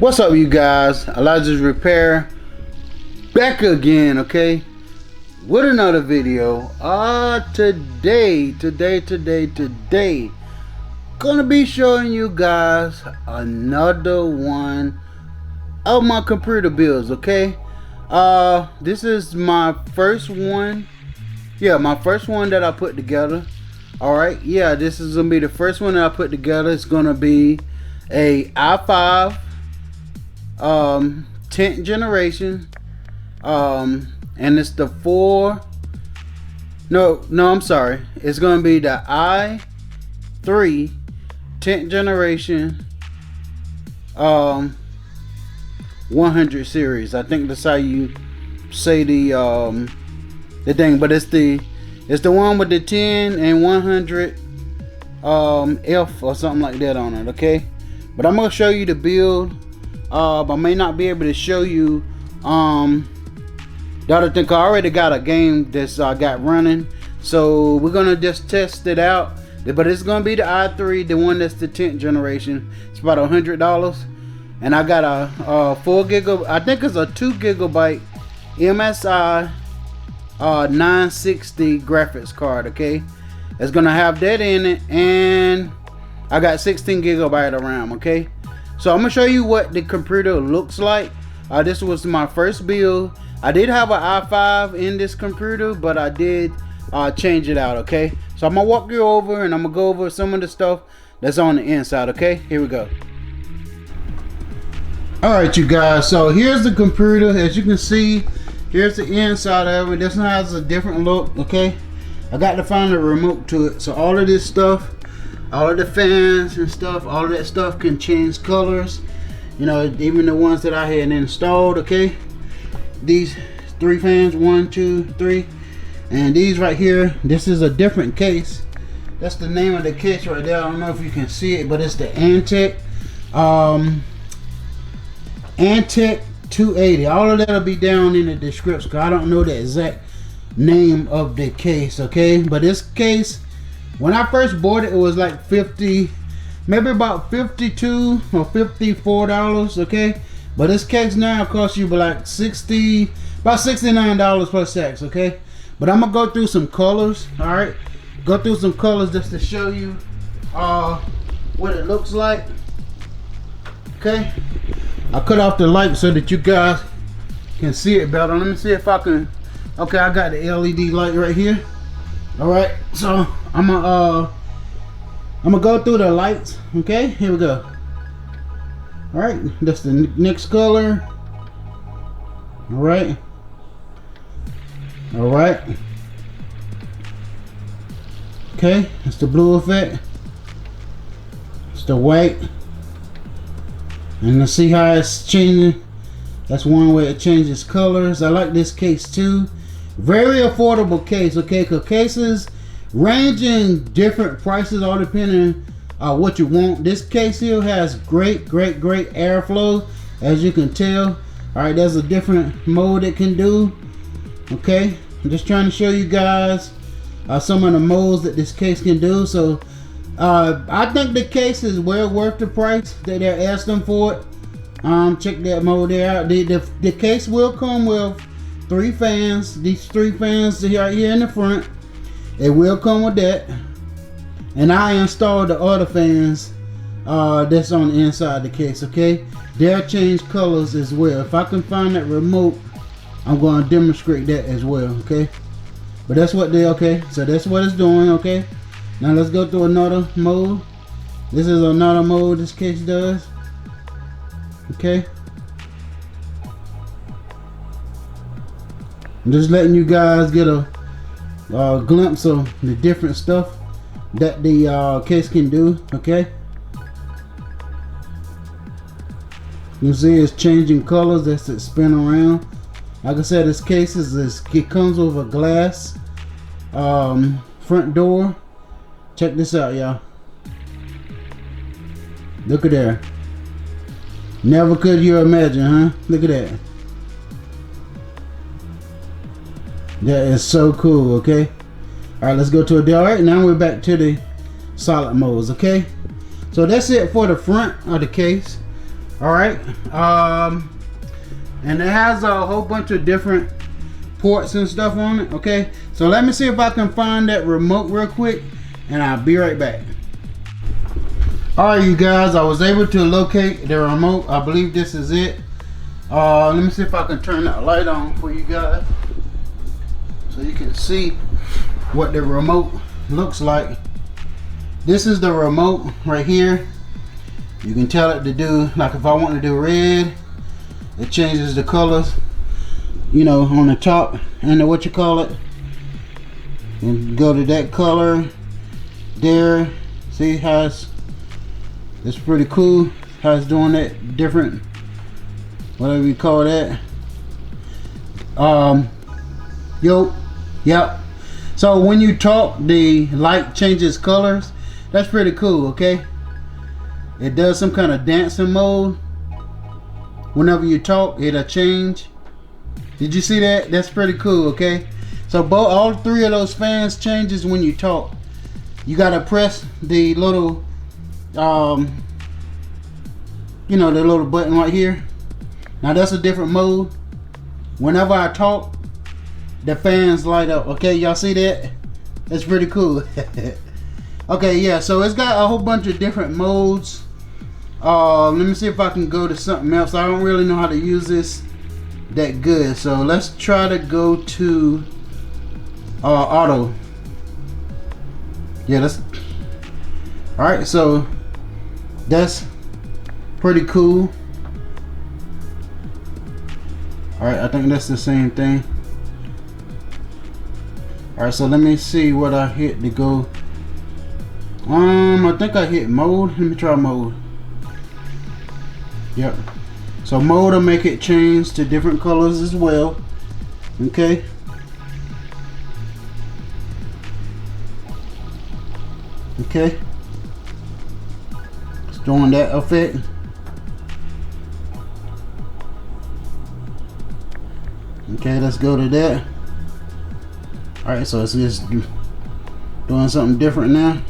What's up, you guys? Elijah's Repair back again, okay, with another video. Today gonna be showing you guys another one of my computer builds, okay. This is my first one. Yeah, my first one that I put together. All right, yeah, this is gonna be the first one that I put together. It's gonna be a i5 10th generation, and it's the I'm sorry, it's gonna be the i3 10th generation 100 series. I think that's how you say the thing, but it's the one with the 10 and 100 F or something like that on it, okay. But I'm gonna show you the build. I may not be able to show you the other thing. I already got a game that's got running, so we're gonna just test it out. But it's gonna be the i3, the one that's the 10th generation. It's about $100, and I got a 4 gigabyte. I think it's a 2 gigabyte MSI 960 graphics card. Okay, it's gonna have that in it, and I got 16 gigabyte of RAM. Okay. So I'm gonna show you what the computer looks like. This was my first build. I did have an i5 in this computer, but I did change it out, okay? So I'm gonna walk you over and I'm gonna go over some of the stuff that's on the inside, okay? Here we go. Alright, you guys, so here's the computer. As you can see, here's the inside of it. This one has a different look, okay? I got to find a remote to it. So all of this stuff, all of the fans and stuff, all of that stuff can change colors, you know, even the ones that I had installed, okay. These 3 fans, 1, 2, 3, and these right here, this is a different case. That's the name of the case right there. I don't know if you can see it, but it's the Antec Antec 280. All of that will be down in the description, because I don't know the exact name of the case, okay. But this case, when I first bought it, it was like 50, maybe about 52 or $54, okay. But this case now costs you like about $69 plus tax, okay. But I'm gonna go through some colors. All right, go through some colors just to show you what it looks like, okay. I cut off the light so that you guys can see it better. Let me see if I can. Okay, I got the LED light right here. All right, so I'm gonna go through the lights. Okay, here we go. All right, that's the next color. All right, all right. Okay, it's the blue effect. It's the white, and let's see how it's changing. That's one way it changes colors. I like this case too. Very affordable case, okay, because cases range in different prices, all depending on what you want. This case here has great airflow, as you can tell. All right, there's a different mode it can do, okay. I'm just trying to show you guys some of the modes that this case can do. So I think the case is well worth the price that they're asking for it. Check that mode there out. The case will come with 3 fans. These 3 fans right here in the front, it will come with that. And I installed the other fans that's on the inside of the case, okay. They'll change colors as well. If I can find that remote, I'm going to demonstrate that as well, okay. But that's what okay, so that's what it's doing, okay. Now let's go through another mode. This is another mode this case does, okay. I'm just letting you guys get a glimpse of the different stuff that the case can do, okay. You see it's changing colors as it spin around. Like I said, this case it comes with a glass front door. Check this out, y'all. Look at there. Never could you imagine, huh? Look at that. That is so cool, okay. All right, let's go to a deal. All right, now we're back to the solid modes, okay. So that's it for the front of the case. Alright, and it has a whole bunch of different ports and stuff on it. Okay, so let me see if I can find that remote real quick, and I'll be right back. Alright, you guys, I was able to locate the remote. I believe this is it. Let me see if I can turn that light on for you guys so you can see what the remote looks like. This is the remote right here. You can tell it to do, like if I want to do red, it changes the colors, you know, on the top and the what you call it, and go to that color there. See how it's pretty cool how it's doing that different, whatever you call that. Yep. So when you talk, the light changes colors. That's pretty cool. Okay, it does some kind of dancing mode. Whenever you talk, it'll change. Did you see that? That's pretty cool. Okay, so all three of those fans changes when you talk. You gotta press the little you know, the little button right here. Now that's a different mode. Whenever I talk, the fans light up. Okay, y'all see that? That's pretty cool. Okay, yeah, so it's got a whole bunch of different modes. Let me see if I can go to something else. I don't really know how to use this that good, so let's try to go to auto. Yeah, that's all right. So that's pretty cool. All right, I think that's the same thing. All right, so let me see what I hit to go. I think I hit mode. Let me try mode. Yep. So mode will make it change to different colors as well. Okay. Okay. It's doing that effect. Okay, let's go to that. Alright, so it's just doing something different now.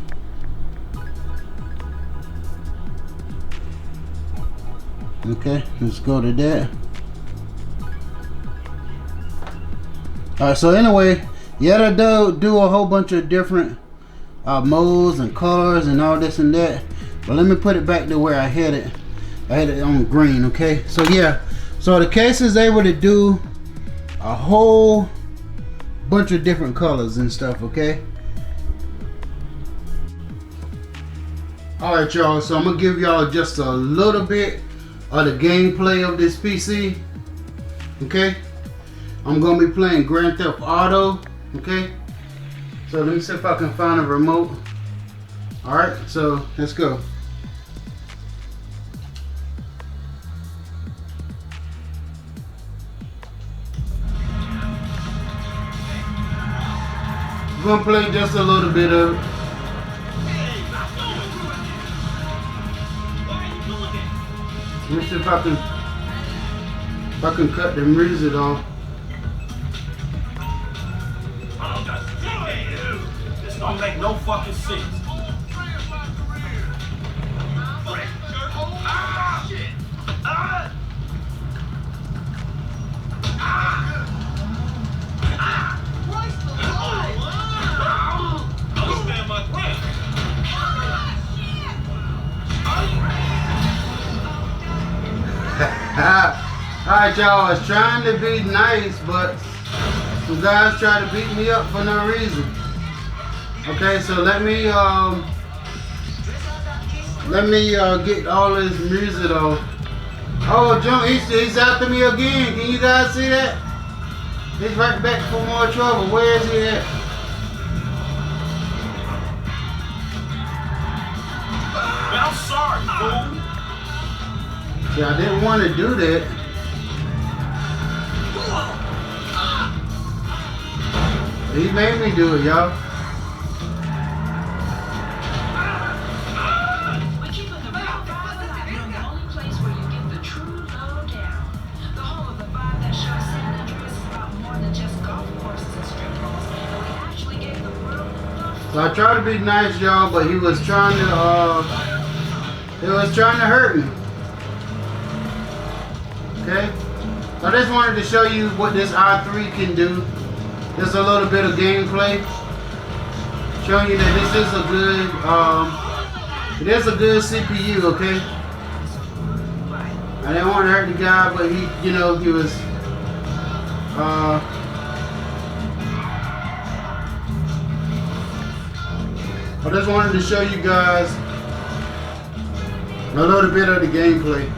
Okay, let's go to that. Alright, so anyway, yeah, they do a whole bunch of different modes and colors and all this and that. But let me put it back to where I had it. I had it on green. Okay, so yeah, so the case is able to do a whole bunch of different colors and stuff. Okay, all right, y'all, so I'm gonna give y'all just a little bit of the gameplay of this PC. Okay, I'm gonna be playing Grand Theft Auto. Okay, so let me see if I can find a remote. All right, so let's go. I'm gonna play just a little bit of it. Let me see if I can cut the music off. This don't make no fucking sense. Alright, y'all, I was trying to be nice, but some guys try to beat me up for no reason. Okay, so let me get all this music off. Oh, John, he's after me again. Can you guys see that? He's right back for more trouble. Where is he at? Man, I'm sorry, fool. See, I didn't want to do that. He made me do it, y'all. We keep in the real vibe, the only place where you get the true lowdown. The home of the vibe that shows San Andreas is about more than just golf courses and strip malls. And we actually gave the world the So I tried to be nice, y'all, but he was trying to hurt me. Okay, so I just wanted to show you what this i3 can do. Just a little bit of gameplay, showing you that this is a good, it is a good CPU. Okay, I didn't want to hurt the guy, but he, you know, he was, I just wanted to show you guys a little bit of the gameplay.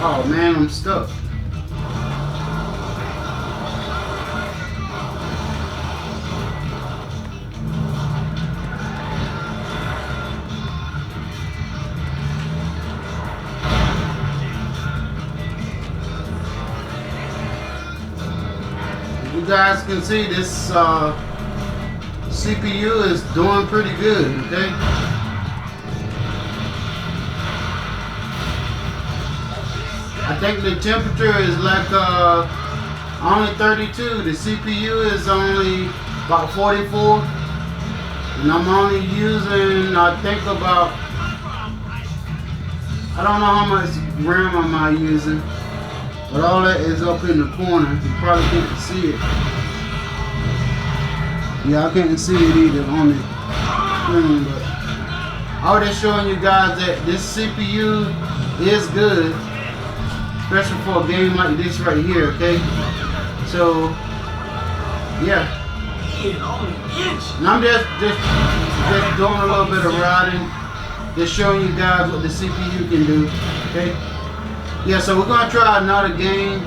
Oh man, I'm stuck. You guys can see this CPU is doing pretty good, okay? I think the temperature is like only 32. The CPU is only about 44. And I'm only using, I think about, I don't know how much RAM am I using. But all that is up in the corner. You probably can't see it. Yeah, I can't see it either on the screen. But I was just showing you guys that this CPU is good, especially for a game like this right here. Okay, so yeah. And I'm just doing a little bit of riding, just showing you guys what the CPU can do. Okay. Yeah, so we're gonna try another game,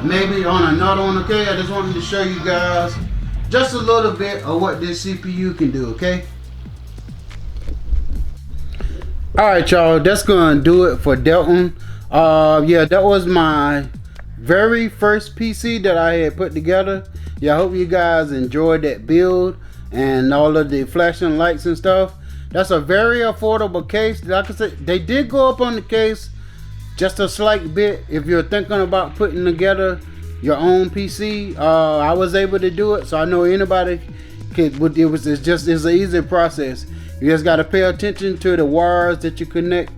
maybe on another one, okay? I just wanted to show you guys just a little bit of what this CPU can do, okay? Alright, y'all, that's gonna do it for Delton. Yeah, that was my very first PC that I had put together. Yeah, I hope you guys enjoyed that build and all of the flashing lights and stuff. That's a very affordable case. Like I said, they did go up on the case just a slight bit. If you're thinking about putting together your own PC, I was able to do it, so I know anybody could. It's an easy process. You just got to pay attention to the wires that you connect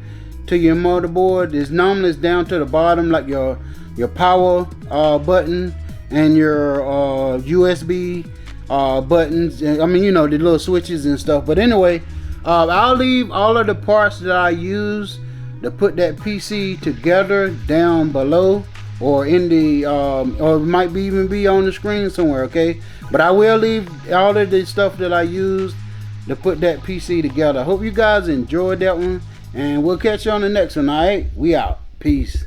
to your motherboard. It's normally down to the bottom, like your power button and your USB buttons. I mean, you know, the little switches and stuff. But anyway, I'll leave all of the parts that I use to put that PC together down below, or in the or it might even be on the screen somewhere, okay? But I will leave all of the stuff that I used to put that PC together. I hope you guys enjoyed that one, and we'll catch you on the next one. All right, we out. Peace.